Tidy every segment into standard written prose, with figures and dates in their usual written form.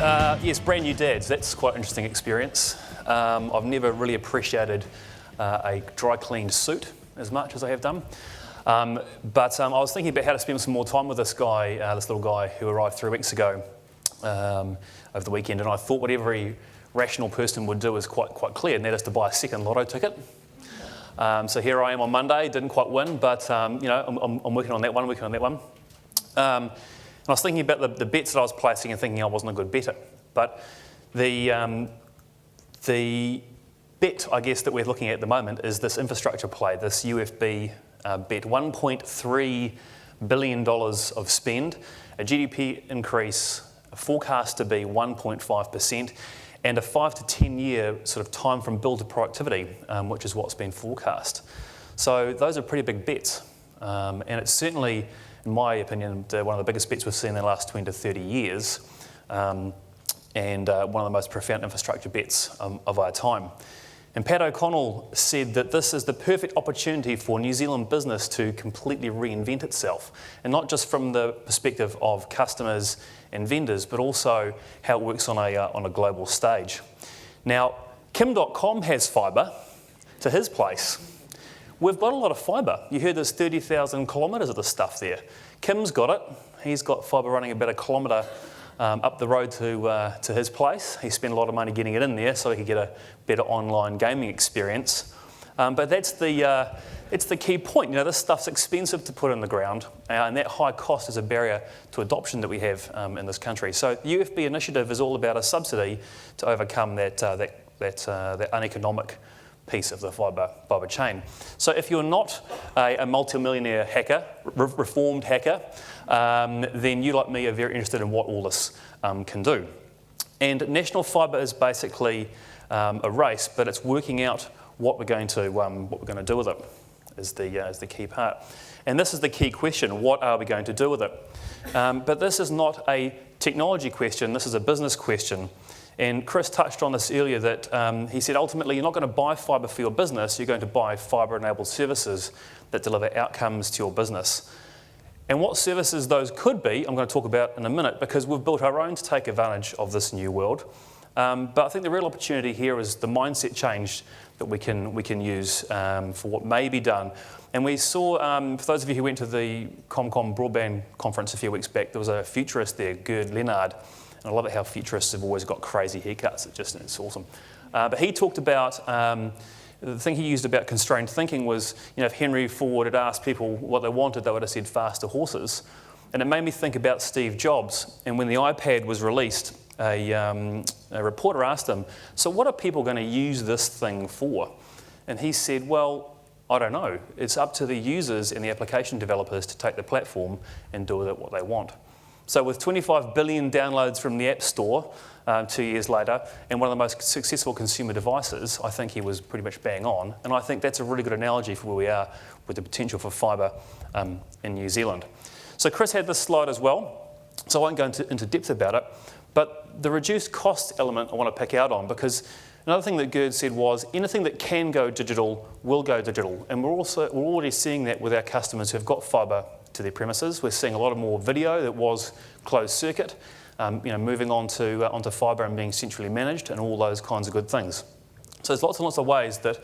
Yes, brand new dads. That's quite an interesting experience. I've never really appreciated a dry cleaned suit as much as I have done. But I was thinking about how to spend some more time with this guy, this little guy who arrived 3 weeks ago over the weekend, and I thought what every rational person would do is quite clear, and that is to buy a second lotto ticket. So here I am on Monday, didn't quite win, but you know, I'm working on that one, and I was thinking about the bets that I was placing and thinking I wasn't a good better. But the bet, I guess, that we're looking at the moment is this infrastructure play, this UFB bet, $1.3 billion of spend, a GDP increase forecast to be 1.5%, and a 5 to 10 year sort of time from build to productivity, which is what's been forecast. So those are pretty big bets, and it's certainly, in my opinion, one of the biggest bets we've seen in the last 20 to 30 years, and one of the most profound infrastructure bets of our time. And Pat O'Connell said that this is the perfect opportunity for New Zealand business to completely reinvent itself, and not just from the perspective of customers and vendors, but also how it works on a global stage. Now, Kim.com has fibre to his place. We've got a lot of fibre. You heard there's 30,000 kilometres of this stuff there. Kim's got it. He's got fibre running about a kilometre up the road to his place. He spent a lot of money getting it in there so he could get a better online gaming experience. But that's it's the key point. You know, this stuff's expensive to put in the ground, and that high cost is a barrier to adoption that we have in this country. So the UFB initiative is all about a subsidy to overcome that uneconomic piece of the fibre chain. So if you're not a multi-millionaire hacker, reformed hacker, then you, like me, are very interested in what all this can do. And National Fibre is basically a race, but it's working out what we're going to do with it is the key part. And this is the key question: what are we going to do with it? But this is not a technology question. This is a business question. And Chris touched on this earlier, that he said ultimately you're not going to buy fibre for your business, you're going to buy fibre-enabled services that deliver outcomes to your business. And what services those could be, I'm going to talk about in a minute, because we've built our own to take advantage of this new world. But I think the real opportunity here is the mindset change that we can use for what may be done. And we saw, for those of you who went to the ComCom Broadband Conference a few weeks back, there was a futurist there, Gerd Leonard. And I love it how futurists have always got crazy haircuts. It's awesome. But he talked about, the thing he used about constrained thinking was, you know, if Henry Ford had asked people what they wanted, they would have said faster horses. And it made me think about Steve Jobs. And when the iPad was released, a reporter asked him, so what are people going to use this thing for? And he said, well, I don't know. It's up to the users and the application developers to take the platform and do with it what they want. So with 25 billion downloads from the App Store 2 years later, and one of the most successful consumer devices, I think he was pretty much bang on. And I think that's a really good analogy for where we are with the potential for fibre in New Zealand. So Chris had this slide as well, so I won't go into depth about it. But the reduced cost element I want to pick out on, because another thing that Gerd said was anything that can go digital will go digital. And we're already seeing that with our customers who've got fibre to their premises. We're seeing a lot more video that was closed circuit, moving onto fibre and being centrally managed, and all those kinds of good things. So there's lots and lots of ways that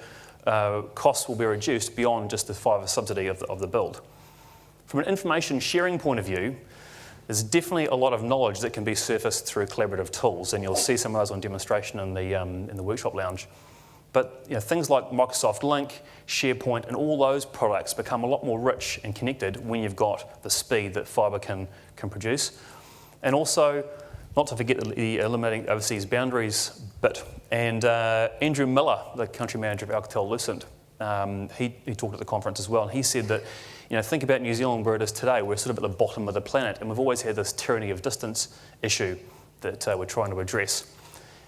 costs will be reduced beyond just the fibre subsidy of the build. From an information sharing point of view, there's definitely a lot of knowledge that can be surfaced through collaborative tools, and you'll see some of those on demonstration in the workshop lounge. But things like Microsoft Link, SharePoint, and all those products become a lot more rich and connected when you've got the speed that fibre can produce. And also, not to forget the eliminating overseas boundaries bit. And Andrew Miller, the country manager of Alcatel-Lucent, he talked at the conference as well, and he said that, think about New Zealand where it is today. We're sort of at the bottom of the planet, and we've always had this tyranny of distance issue that we're trying to address.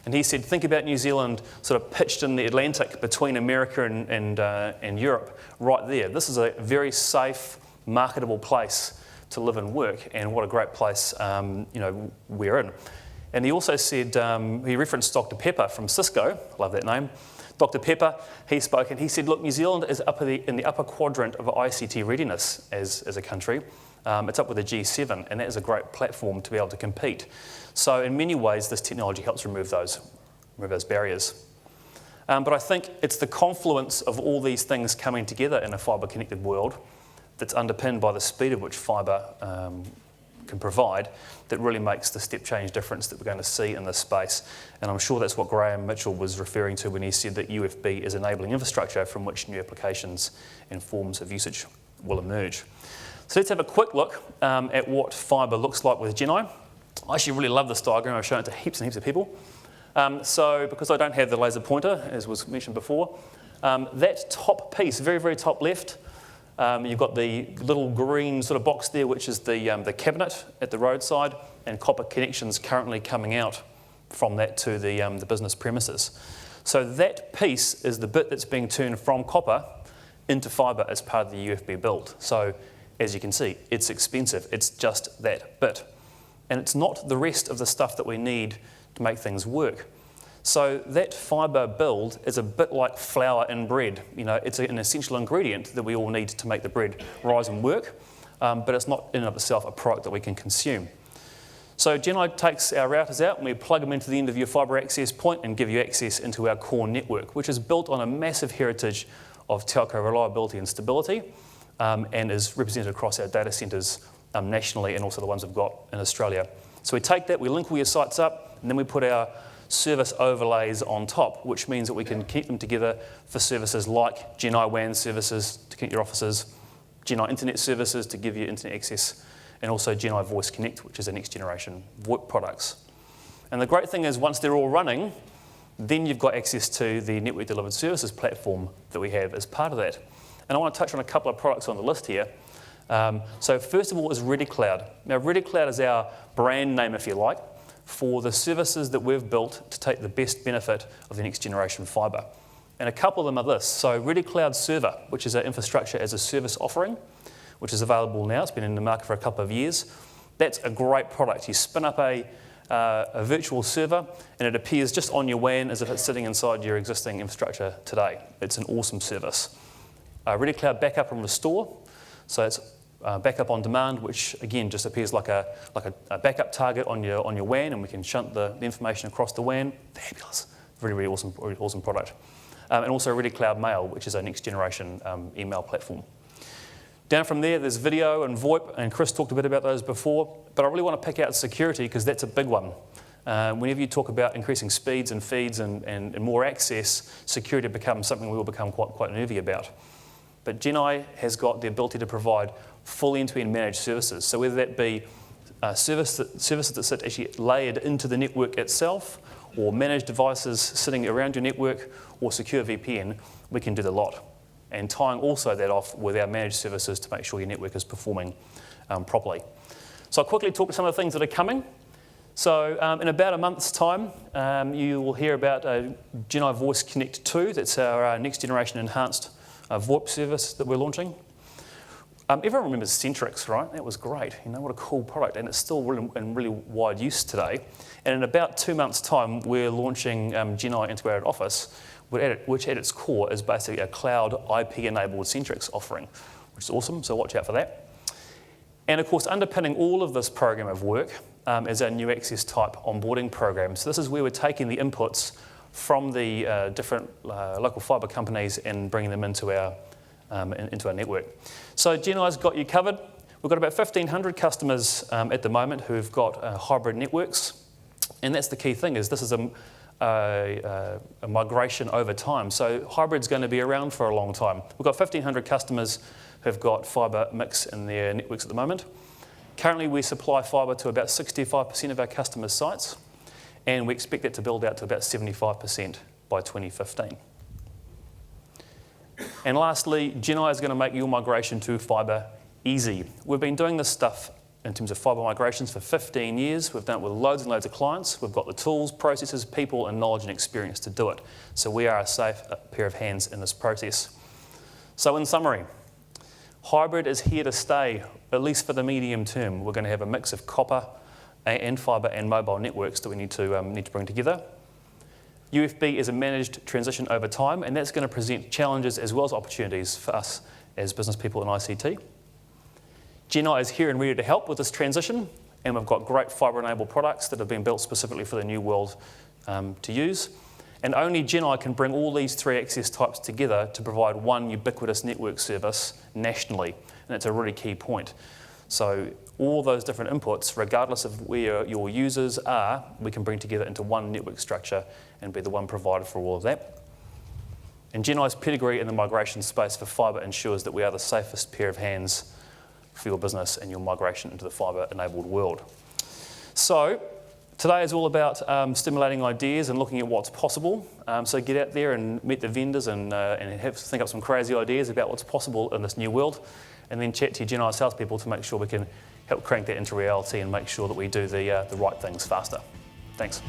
And he said, think about New Zealand sort of pitched in the Atlantic between America and Europe, right there. This is a very safe, marketable place to live and work, and what a great place we're in. And he also said, he referenced Dr. Pepper from Cisco, love that name. Dr. Pepper, he spoke, and he said, look, New Zealand is in the upper quadrant of ICT readiness as a country. It's up with the G7, and that is a great platform to be able to compete. So in many ways, this technology helps remove those barriers. But I think it's the confluence of all these things coming together in a fibre-connected world that's underpinned by the speed at which fibre can provide that really makes the step change difference that we're going to see in this space. And I'm sure that's what Graham Mitchell was referring to when he said that UFB is enabling infrastructure from which new applications and forms of usage will emerge. So let's have a quick look at what fibre looks like with Gen-i. I actually really love this diagram. I've shown it to heaps and heaps of people. So because I don't have the laser pointer, as was mentioned before, that top piece, very, very top left, you've got the little green sort of box there, which is the cabinet at the roadside, and copper connections currently coming out from that to the business premises. So that piece is the bit that's being turned from copper into fibre as part of the UFB build. So as you can see, it's expensive. It's just that bit. And it's not the rest of the stuff that we need to make things work. So that fibre build is a bit like flour in bread. You know, it's an essential ingredient that we all need to make the bread rise and work, but it's not in and of itself a product that we can consume. So Gen-i takes our routers out and we plug them into the end of your fibre access point and give you access into our core network, which is built on a massive heritage of telco reliability and stability, and is represented across our data centres nationally and also the ones we've got in Australia. So we take that, we link all your sites up, and then we put our service overlays on top, which means that we can keep them together for services like Gen-i WAN services to connect your offices, Gen-i Internet services to give you internet access, and also Gen-i Voice Connect, which is the next generation VoIP products. And the great thing is once they're all running, then you've got access to the Network Delivered Services platform that we have as part of that. And I want to touch on a couple of products on the list here. So first of all is ReadyCloud. Now ReadyCloud is our brand name, if you like, for the services that we've built to take the best benefit of the next generation fibre. And a couple of them are this. So ReadyCloud Server, which is our infrastructure as a service offering, which is available now. It's been in the market for a couple of years. That's a great product. You spin up a virtual server and it appears just on your WAN as if it's sitting inside your existing infrastructure today. It's an awesome service. ReadyCloud Backup and Restore. So it's backup on demand, which again just appears like a backup target on your WAN, and we can shunt the information across the WAN. Fabulous, really, really awesome product. And also ReadyCloud Mail, which is our next generation email platform. Down from there, there's video and VoIP, and Chris talked a bit about those before, but I really want to pick out security because that's a big one. Whenever you talk about increasing speeds and feeds and more access, security becomes something we will become quite nervy about. But Gen-i has got the ability to provide full end-to-end managed services. So whether that be services that sit actually layered into the network itself, or managed devices sitting around your network, or secure VPN, we can do the lot. And tying also that off with our managed services to make sure your network is performing properly. So I'll quickly talk to some of the things that are coming. So in about a month's time, you will hear about Gen-i Voice Connect 2. That's our next generation enhanced VoIP service that we're launching. Everyone remembers Centrix, right? That was great. You know, what a cool product, and it's still really, in really wide use today. And in about 2 months' time, we're launching Gen-i Integrated Office, which at its core is basically a cloud IP-enabled Centrix offering, which is awesome, so watch out for that. And of course, underpinning all of this program of work is our new access type onboarding program. So this is where we're taking the inputs from the different local fibre companies and bringing them into our network. So Gen-i's got you covered. We've got about 1,500 customers at the moment who've got hybrid networks, and that's the key thing. Is this is a migration over time. So hybrid's going to be around for a long time. We've got 1,500 customers who've got fibre mix in their networks at the moment. Currently, we supply fibre to about 65% of our customers' sites, and we expect that to build out to about 75% by 2015. And lastly, Gen-i is going to make your migration to fibre easy. We've been doing this stuff in terms of fibre migrations for 15 years. We've done it with loads and loads of clients. We've got the tools, processes, people, and knowledge and experience to do it. So we are a safe pair of hands in this process. So in summary, hybrid is here to stay, at least for the medium term. We're going to have a mix of copper and fibre and mobile networks that we need to bring together. UFB is a managed transition over time, and that's going to present challenges as well as opportunities for us as business people in ICT. Gen-i is here and ready to help with this transition, and we've got great fibre-enabled products that have been built specifically for the new world to use. And only Gen-i can bring all these three access types together to provide one ubiquitous network service nationally, and it's a really key point. So all those different inputs, regardless of where your users are, we can bring together into one network structure and be the one provider for all of that. And Gen-i's pedigree in the migration space for fibre ensures that we are the safest pair of hands for your business and your migration into the fibre-enabled world. So today is all about stimulating ideas and looking at what's possible. So get out there and meet the vendors and think up some crazy ideas about what's possible in this new world, and then chat to your Gen-i salespeople to make sure we can help crank that into reality and make sure that we do the right things faster. Thanks.